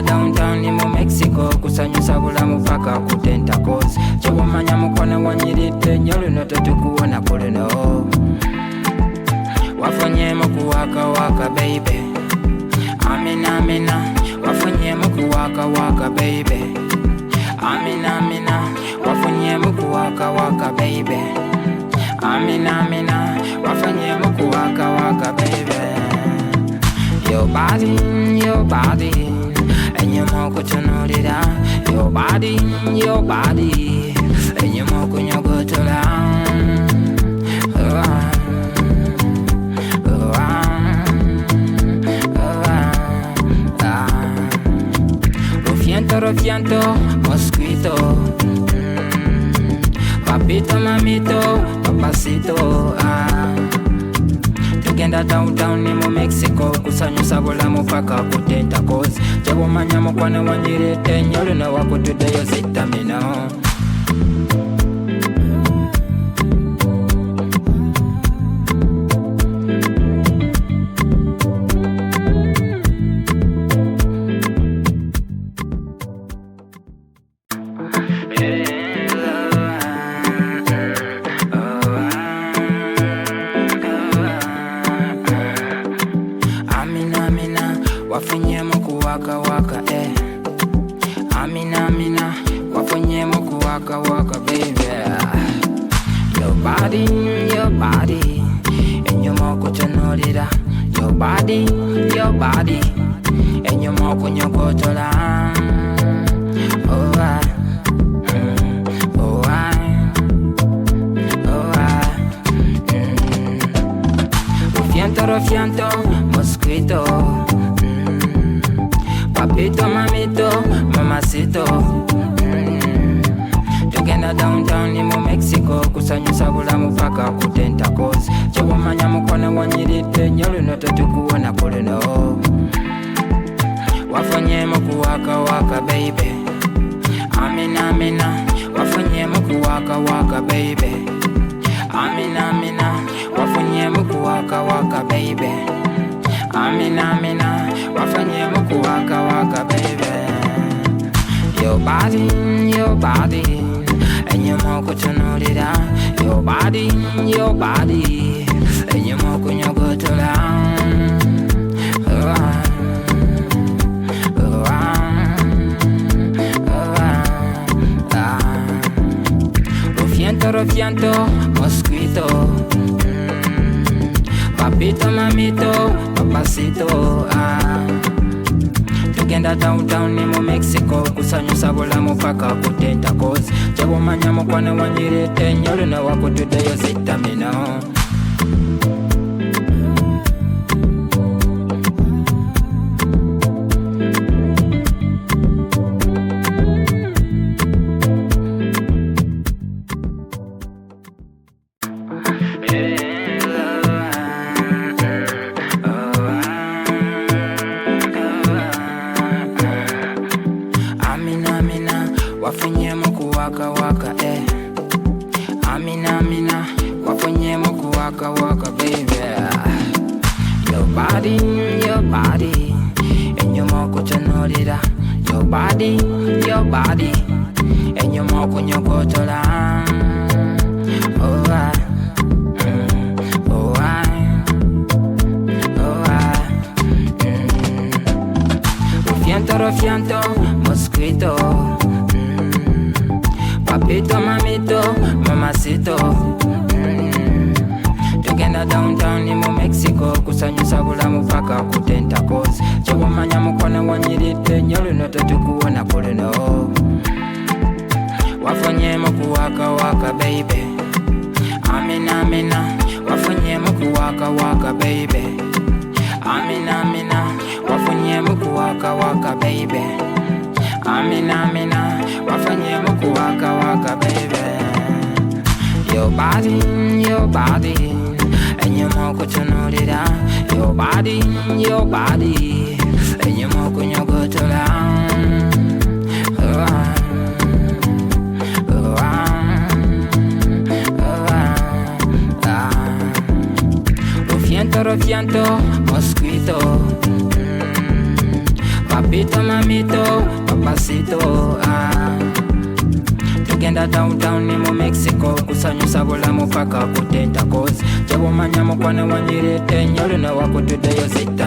Tugenda downtown ni mu Mexico kusanyusa bulamu paka ku tentacles. Kyewamanya mukwano wanyiridde nnyo luno tetukuwona ku luno. Wafunyeemu kuwaka waka baby. Amina amina. Wafunyeemu kuwaka waka baby. Amina amina. Wafunyeemu kuwaka waka baby. Amina amina. Wafunyeemu kuwaka waka baby. Your body, enyuma okutunuulira. Your body, enyuma okunyogotola. Rofianto, mosquito. Papito, mamito, papacito. Tugenda downtown ni mu Mexico kusanyusa bulamu paka ku tentacles. Kyewamanya mukwano wanyiridde nnyo luno wakutuddeyo zitamino. Wafunyeemu kuwaka waka Amina amina. Wafunyeemu kuwaka waka baby. Your body, enyuma okutunuulira. Your body, enyuma okunyogotola. Rofianto, mosquito. Papito, mamito, mamacito. Tugenda downtown ni mu Mexico kusanyusa bulamu paka ku tentacles. Kyewamanya mukwano wanyiridde nnyo luno tetukuwona ku luno. Wafunyeemu kuwaka waka baby. Amina amina. Wafunyeemu kuwaka waka baby. Amina amina. Wafunyeemu kuwaka waka baby. Amina amina. Wafunyeemu kuwaka waka baby. Your body, enyuma okutunuulira. Your body, enyuma okunyogotola. Rofianto, mosquito. Papito, mamito, papacito. Tugenda downtown ni mu Mexico kusanyusa bulamu paka ku tentacles. Kyewamanya mukwano wanyiridde nnyo luno wakutuddeyo zitamino. Wafunyeemu kuwaka waka Amina amina. Wafunyeemu kuwaka waka baby. Your body, enyuma okutunuulira. Your body, enyuma okunyogotola. Rofianto, mosquito. Papito, mamito, mamacito. Tugenda downtown ni mu Mexico kusanyusa bulamu paka ku tentacles. Kyewamanya mukwano wanyiridde nnyo luno tetukuwona ku luno. Wafunyeemu kuwaka waka baby. Amina amina. Wafunyeemu kuwaka waka baby. Amina amina. Wafunyeemu kuwaka waka baby. Amina amina. Wafunyeemu kuwaka waka baby. Your body, enyuma okutunuulira. Your body, enyuma okunyogotola. Rofianto, mosquito. papito mamito papasito tugenda downtown mu Mexico kusanyusa bulamu paka kutenta cause kyebumanya mukwano wanyirete nnyo luno wakutuddeyo zita